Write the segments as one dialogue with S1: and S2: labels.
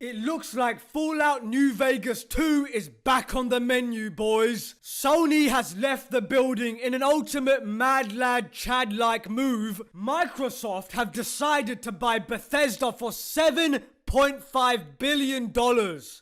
S1: It looks like Fallout New Vegas 2 is back on the menu, boys. Sony has left the building in an ultimate mad lad Chad-like move. Microsoft have decided to buy Bethesda for $7.5 billion.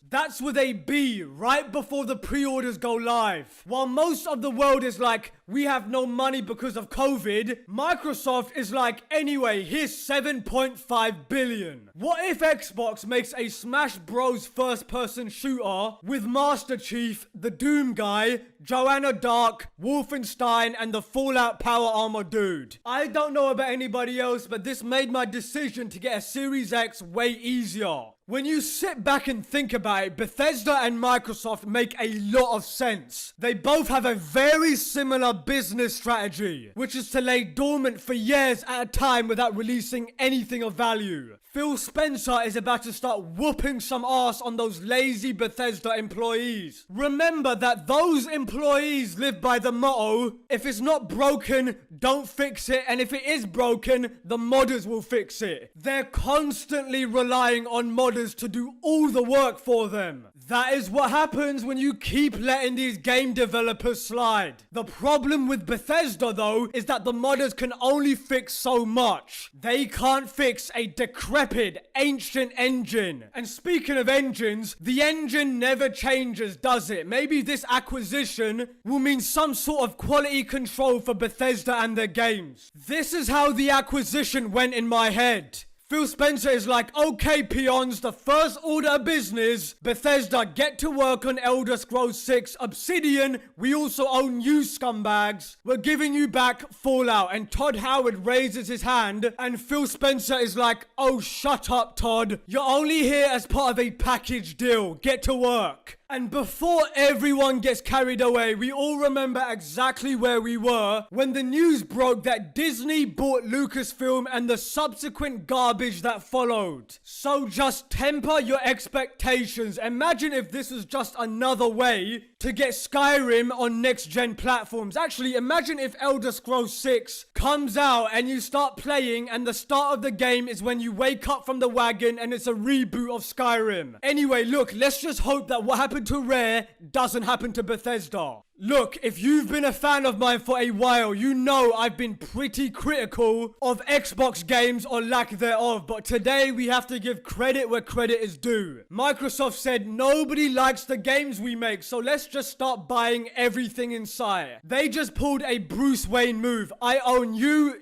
S1: That's with a B right before the pre-orders go live. While most of the world is like, we have no money because of COVID, Microsoft is like, anyway, here's $7.5 billion. What if Xbox makes a Smash Bros first-person shooter with Master Chief, the Doom guy, Joanna Dark, Wolfenstein, and the Fallout Power Armor dude? I don't know about anybody else, but this made my decision to get a Series X way easier. When you sit back and think about it, Bethesda and Microsoft make a lot of sense. They both have a very similar business strategy, which is to lay dormant for years at a time without releasing anything of value. Phil Spencer is about to start whooping some ass on those lazy Bethesda employees. Remember that those employees live by the motto, if it's not broken, don't fix it, and if it is broken, the modders will fix it. They're constantly relying on modders to do all the work for them. That is what happens when you keep letting these game developers slide. The problem with Bethesda though is that the modders can only fix so much. They can't fix a decrepit, ancient engine. And speaking of engines, the engine never changes, does it? Maybe this acquisition will mean some sort of quality control for Bethesda and their games. This is how the acquisition went in my head. Phil Spencer is like, okay peons, the first order of business, Bethesda, get to work on Elder Scrolls 6. Obsidian, we also own you scumbags. We're giving you back Fallout. And Todd Howard raises his hand and Phil Spencer is like, oh shut up Todd. You're only here as part of a package deal. Get to work. And before everyone gets carried away, we all remember exactly where we were when the news broke that Disney bought Lucasfilm and the subsequent garbage that followed. So just temper your expectations. Imagine if this was just another way to get Skyrim on next-gen platforms. Actually, imagine if Elder Scrolls 6 comes out and you start playing and the start of the game is when you wake up from the wagon and it's a reboot of Skyrim. Anyway, look, let's just hope that what happened to Rare doesn't happen to Bethesda. Look, if you've been a fan of mine for a while, you know I've been pretty critical of Xbox games or lack thereof, but today we have to give credit where credit is due. Microsoft said nobody likes the games we make, so let's just start buying everything in sight. They just pulled a Bruce Wayne move. I own you,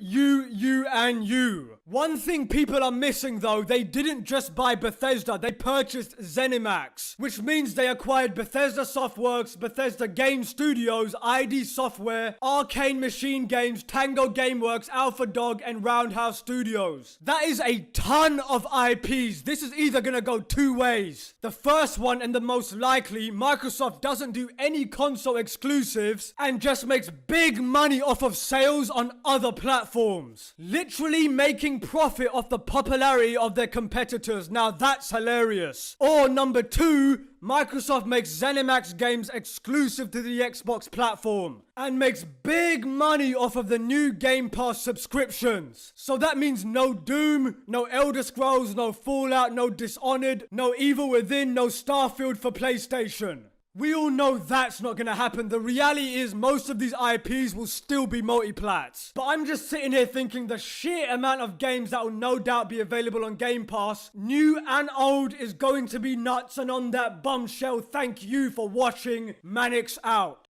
S1: and you. One thing people are missing though, they didn't just buy Bethesda, they purchased ZeniMax, which means they acquired Bethesda Softworks, Bethesda Game Studios, ID Software, Arcane Machine Games, Tango Gameworks, Alpha Dog, and Roundhouse Studios. That is a ton of IPs. This is either gonna go two ways. The first one, and the most likely, Microsoft doesn't do any console exclusives and just makes big money off of sales on other platforms. Literally making profit off the popularity of their competitors. Now that's hilarious. Or number two, Microsoft makes ZeniMax games exclusive to the Xbox platform and makes big money off of the new Game Pass subscriptions. So that means no Doom, no Elder Scrolls, no Fallout, no Dishonored, no Evil Within, no Starfield for PlayStation. We all know that's not gonna happen. The reality is most of these IPs will still be multiplats. But I'm just sitting here thinking the sheer amount of games that will no doubt be available on Game Pass, new and old, is going to be nuts. And on that bombshell, thank you for watching. Manix out.